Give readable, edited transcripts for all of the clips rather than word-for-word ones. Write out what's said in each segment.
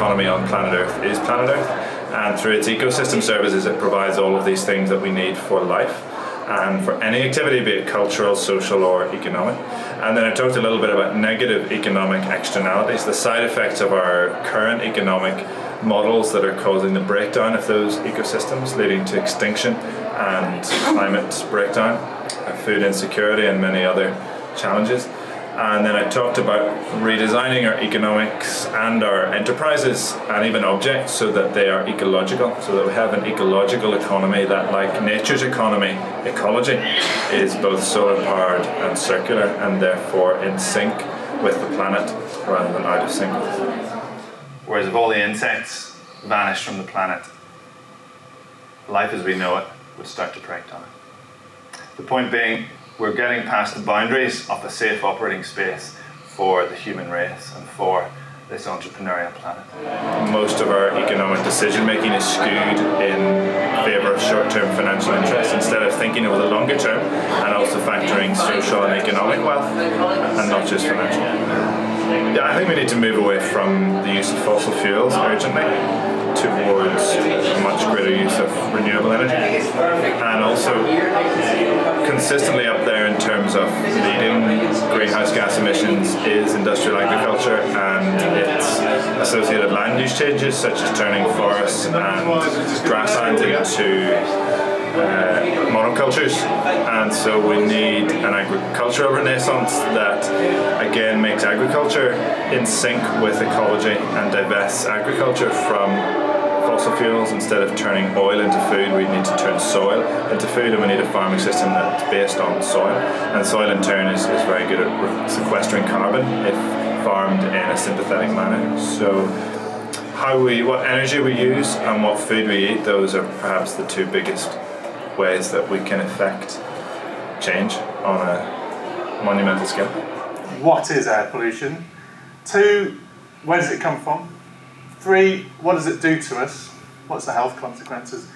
economy on planet Earth is planet Earth, and through its ecosystem services it provides all of these things that we need for life and for any activity, be it cultural, social or economic. And then I talked a little bit about negative economic externalities, the side effects of our current economic models that are causing the breakdown of those ecosystems, leading to extinction and climate breakdown, food insecurity and many other challenges. And then I talked about redesigning our economics and our enterprises and even objects so that they are ecological, so that we have an ecological economy that, like nature's economy, ecology, is both solar powered and circular and therefore in sync with the planet rather than out of sync with it. Whereas if all the insects vanished from the planet, life as we know it would start to break down. The point being, we're getting past the boundaries of a safe operating space for the human race and for this entrepreneurial planet. Most of our economic decision making is skewed in favour of short-term financial interests instead of thinking over the longer term and also factoring social and economic wealth and not just financial. Yeah, I think we need to move away from the use of fossil fuels urgently towards a much greater use of renewable energy, and also consistently up there in terms of leading greenhouse gas emissions is industrial agriculture and its associated land use changes such as turning forests and grasslands into monocultures. And so we need an agricultural renaissance that again makes agriculture in sync with ecology and divests agriculture from fossil fuels. Instead of turning oil into food, we need to turn soil into food, and we need a farming system that's based on soil. And soil in turn is very good at sequestering carbon if farmed in a sympathetic manner. So what energy we use and what food we eat, those are perhaps the two biggest ways that we can affect change on a monumental scale. What is air pollution? 2, where does it come from? 3, what does it do to us? What's the health consequences?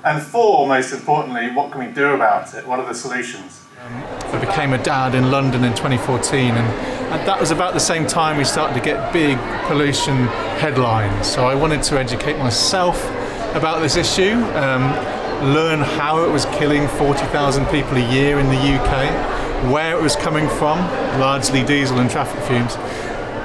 And 4, most importantly, what can we do about it? What are the solutions? I became a dad in London in 2014, and that was about the same time we started to get big pollution headlines. So I wanted to educate myself about this issue, learn how it was killing 40,000 people a year in the UK, where it was coming from, largely diesel and traffic fumes,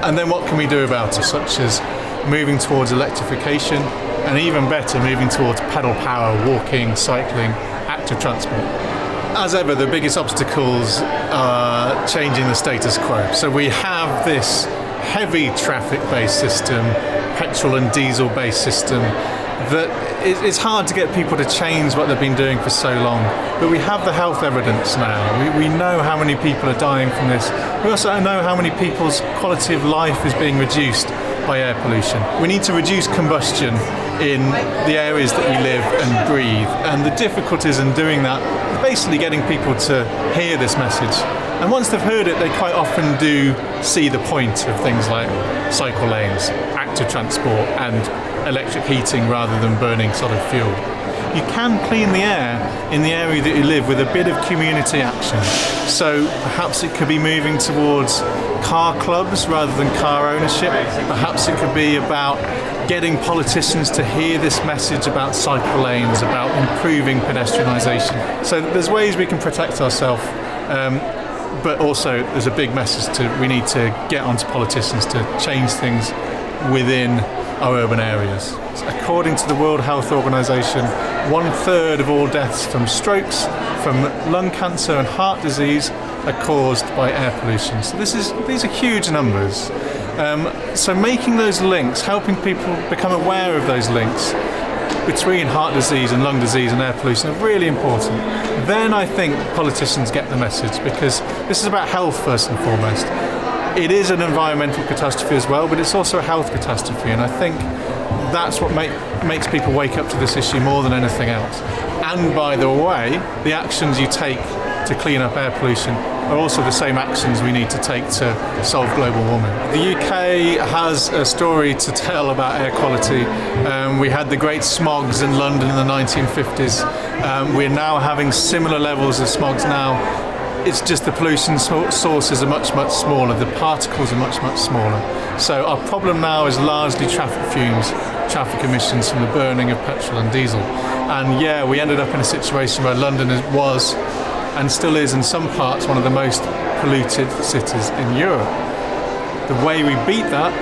and then what can we do about it, such as moving towards electrification, and even better, moving towards pedal power, walking, cycling, active transport. As ever, the biggest obstacles are changing the status quo. So we have this heavy traffic-based system, petrol and diesel-based system, that it's hard to get people to change what they've been doing for so long. But we have the health evidence now. We know how many people are dying from this. We also know how many people's quality of life is being reduced by air pollution. We need to reduce combustion in the areas that we live and breathe. And the difficulties in doing that is basically getting people to hear this message. And once they've heard it, they quite often do see the point of things like cycle lanes, active transport, and electric heating rather than burning solid fuel. You can clean the air in the area that you live with a bit of community action. So perhaps it could be moving towards car clubs rather than car ownership. Perhaps it could be about getting politicians to hear this message about cycle lanes, about improving pedestrianisation. So there's ways we can protect ourselves, but also there's a big message we need to get onto politicians to change things within our urban areas. According to the World Health Organization, 1/3 of all deaths from strokes, from lung cancer and heart disease are caused by air pollution. So these are huge numbers. So making those links, helping people become aware of those links between heart disease and lung disease and air pollution are really important. Then I think politicians get the message, because this is about health first and foremost. It is an environmental catastrophe as well, but it's also a health catastrophe, and I think that's what makes people wake up to this issue more than anything else. And by the way, the actions you take to clean up air pollution are also the same actions we need to take to solve global warming. The UK has a story to tell about air quality. We had the great smogs in London in the 1950s. We're now having similar levels of smogs now It's just the pollution sources are much, much smaller. The particles are much, much smaller. So our problem now is largely traffic fumes, traffic emissions from the burning of petrol and diesel. And yeah, we ended up in a situation where London was, and still is in some parts, one of the most polluted cities in Europe. The way we beat that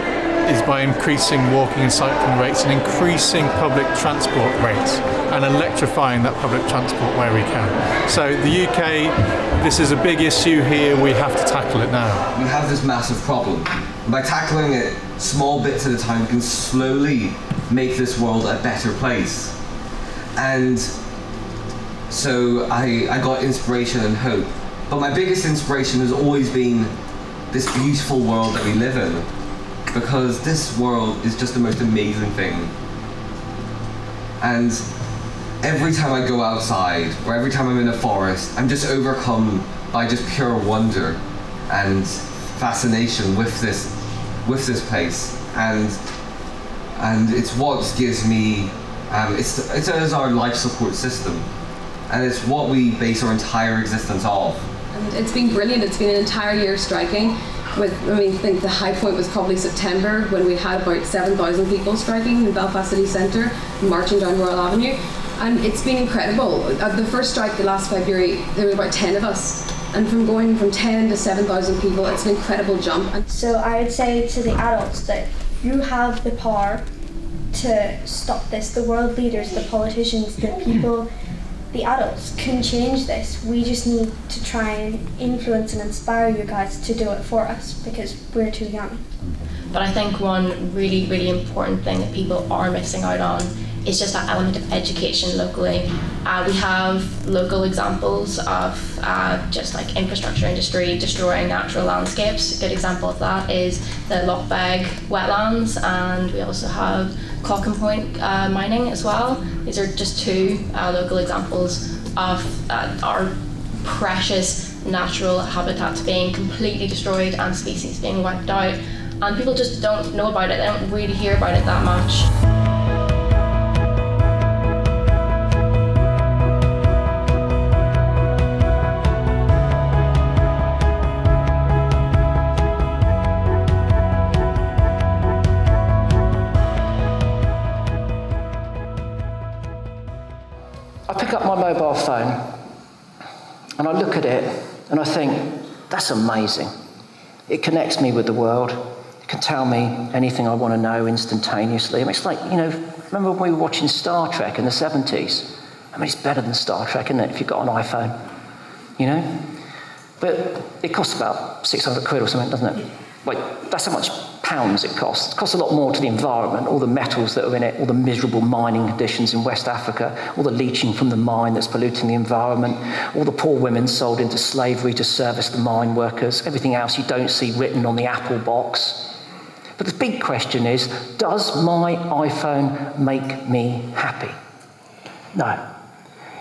is by increasing walking and cycling rates and increasing public transport rates and electrifying that public transport where we can. So the UK, this is a big issue here, we have to tackle it now. We have this massive problem. By tackling it small bits at a time, we can slowly make this world a better place. And so I got inspiration and hope. But my biggest inspiration has always been this beautiful world that we live in. Because this world is just the most amazing thing. And every time I go outside, or every time I'm in a forest, I'm just overcome by just pure wonder and fascination with this place. And it's what gives me, it's our life support system. And it's what we base our entire existence off. And it's been brilliant. It's been an entire year striking. I think the high point was probably September, when we had about 7,000 people striking in Belfast City Centre, marching down Royal Avenue. And it's been incredible. At the first strike, the last February, there were about 10 of us. And from going from 10 to 7,000 people, it's an incredible jump. So I would say to the adults that you have the power to stop this. The world leaders, the politicians, the people, the adults can change this. We just need to try and influence and inspire you guys to do it for us, because we're too young. But I think one really, really important thing that people are missing out on is just that element of education locally. We have local examples of just like infrastructure industry destroying natural landscapes. A good example of that is the Lochbeg wetlands, and we also have Packham Point mining as well. These are just two local examples of our precious natural habitats being completely destroyed and species being wiped out. And people just don't know about it, they don't really hear about it that much. I pick up my mobile phone and I look at it and I think, that's amazing. It connects me with the world. It can tell me anything I want to know instantaneously. I mean, it's like, remember when we were watching Star Trek in the 70s? I mean, it's better than Star Trek, isn't it, if you've got an iPhone, But it costs about 600 quid or something, doesn't it? Wait, that's how much pounds it costs. It costs a lot more to the environment, all the metals that are in it, all the miserable mining conditions in West Africa, all the leaching from the mine that's polluting the environment, all the poor women sold into slavery to service the mine workers, everything else you don't see written on the Apple box. But the big question is, does my iPhone make me happy? No.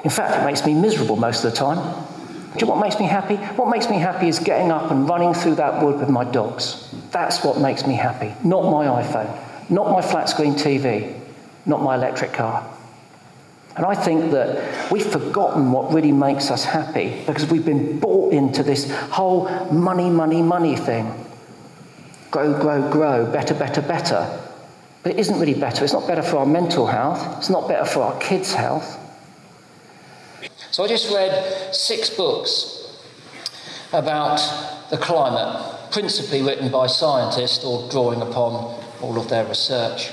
In fact, it makes me miserable most of the time. Do you know what makes me happy? What makes me happy is getting up and running through that wood with my dogs. That's what makes me happy. Not my iPhone, not my flat screen TV, not my electric car. And I think that we've forgotten what really makes us happy because we've been bought into this whole money, money, money thing. Grow, grow, grow, better, better, better. But it isn't really better. It's not better for our mental health. It's not better for our kids' health. So I just read 6 books about the climate, principally written by scientists or drawing upon all of their research.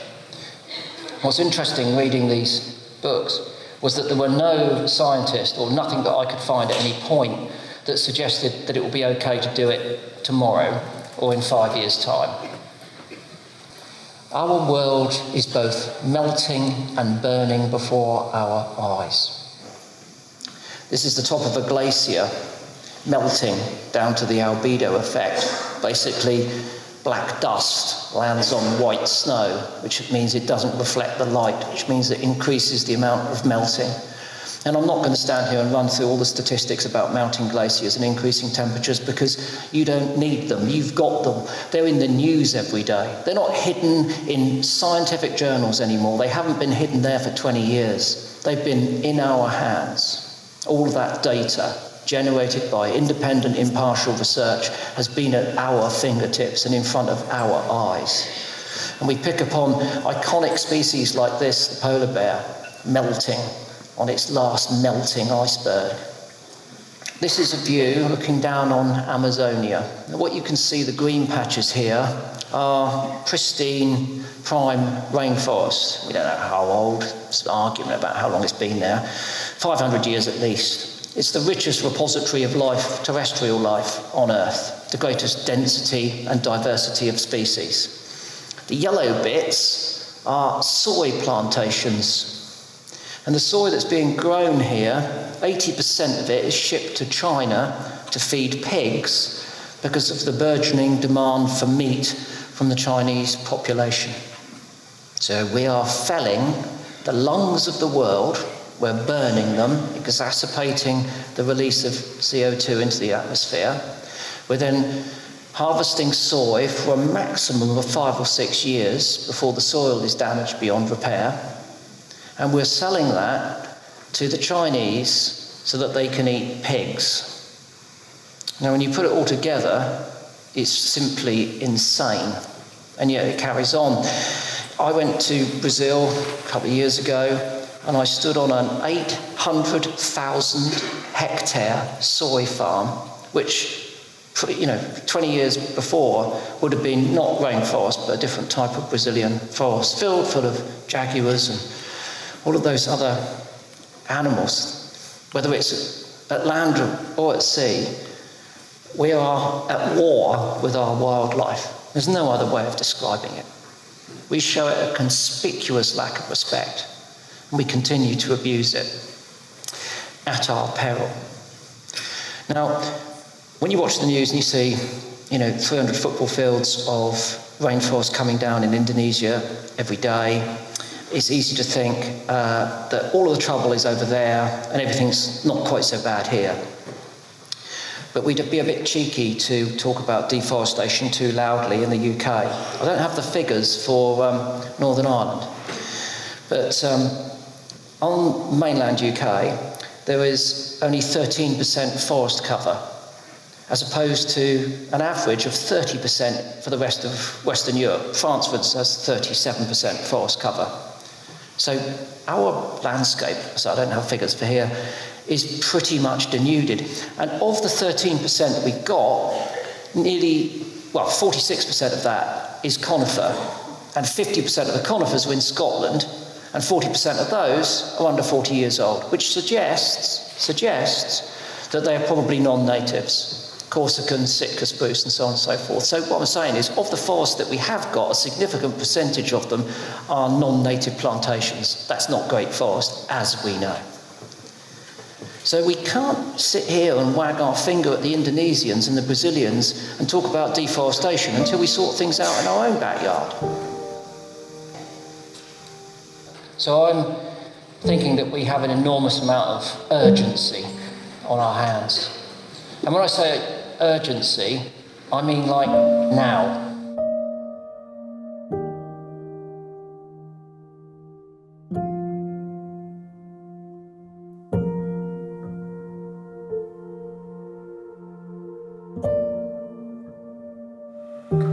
What's interesting reading these books was that there were no scientists or nothing that I could find at any point that suggested that it would be okay to do it tomorrow or in 5 years' time. Our world is both melting and burning before our eyes. This is the top of a glacier melting down to the albedo effect. Basically, black dust lands on white snow, which means it doesn't reflect the light, which means it increases the amount of melting. And I'm not going to stand here and run through all the statistics about mounting glaciers and increasing temperatures because you don't need them. You've got them. They're in the news every day. They're not hidden in scientific journals anymore. They haven't been hidden there for 20 years. They've been in our hands. All of that data generated by independent, impartial research, has been at our fingertips and in front of our eyes. And we pick upon iconic species like this, the polar bear, melting on its last melting iceberg. This is a view looking down on Amazonia. Now, what you can see, the green patches here, are pristine, prime rainforests. We don't know how old, there's an argument about how long it's been there, 500 years at least. It's the richest repository of life, terrestrial life on Earth, the greatest density and diversity of species. The yellow bits are soy plantations. And the soy that's being grown here, 80% of it is shipped to China to feed pigs because of the burgeoning demand for meat from the Chinese population. So we are felling the lungs of the world, we're burning them, exacerbating the release of CO2 into the atmosphere. We're then harvesting soy for a maximum of 5 or 6 years before the soil is damaged beyond repair. And we're selling that to the Chinese so that they can eat pigs. Now, when you put it all together, it's simply insane. And yet it carries on. I went to Brazil a couple of years ago, and I stood on an 800,000 hectare soy farm, which 20 years before would have been not rainforest, but a different type of Brazilian forest, filled full of jaguars and all of those other animals. Whether it's at land or at sea, we are at war with our wildlife. There's no other way of describing it. We show it a conspicuous lack of respect, and we continue to abuse it at our peril. Now, when you watch the news and you see, 300 football fields of rainforest coming down in Indonesia every day, it's easy to think that all of the trouble is over there and everything's not quite so bad here. But we'd be a bit cheeky to talk about deforestation too loudly in the UK. I don't have the figures for Northern Ireland, but on mainland UK, there is only 13% forest cover, as opposed to an average of 30% for the rest of Western Europe. France, for instance, has 37% forest cover. So our landscape, so I don't have figures for here, is pretty much denuded. And of the 13% that we got, 46% of that is conifer, and 50% of the conifers are in Scotland, and 40% of those are under 40 years old, which suggests that they are probably non-natives. Corsican, Sitka spruce, and so on and so forth. So what I'm saying is, of the forests that we have got, a significant percentage of them are non-native plantations. That's not great forest, as we know. So we can't sit here and wag our finger at the Indonesians and the Brazilians and talk about deforestation until we sort things out in our own backyard. So I'm thinking that we have an enormous amount of urgency on our hands. And when I say urgency, I mean like now.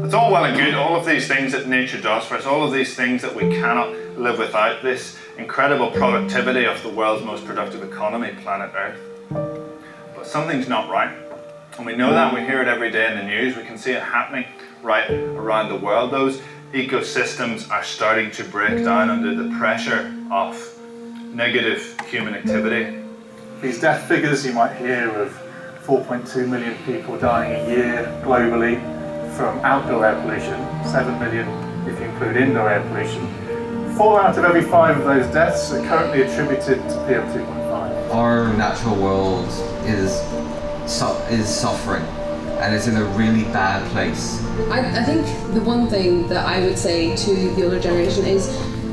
It's all well and good, all of these things that nature does for us, all of these things that we cannot live without, this incredible productivity of the world's most productive economy, planet Earth. But something's not right. And we know that, we hear it every day in the news, we can see it happening right around the world. Those ecosystems are starting to break down under the pressure of negative human activity. These death figures you might hear of 4.2 million people dying a year globally from outdoor air pollution, 7 million if you include indoor air pollution. 4 out of every 5 of those deaths are currently attributed to PM2.5. Our natural world is suffering, and it's in a really bad place. I think the one thing that I would say to the older generation is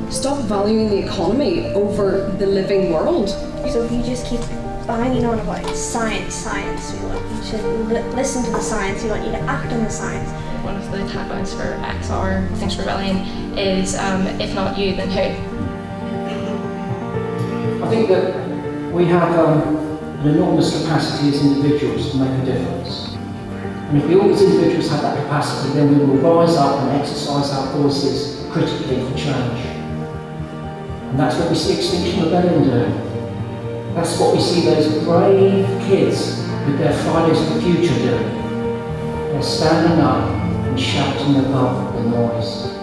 stop valuing the economy over the living world. So if you just keep banging on about science, we want you to listen to the science, we want you to act on the science. One of the taglines for XR, Extinction Rebellion, is if not you, then who? I think that we have an enormous capacity as individuals to make a difference. And if we all as individuals have that capacity, then we will rise up and exercise our voices critically for change. And that's what we see Extinction Rebellion doing. That's what we see those brave kids with their Fridays for the Future doing. They're standing up and shouting above the noise.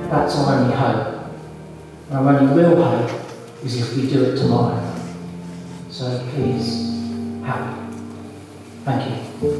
That's our only hope. Our only real hope is if we do it tomorrow. So please, help. Thank you.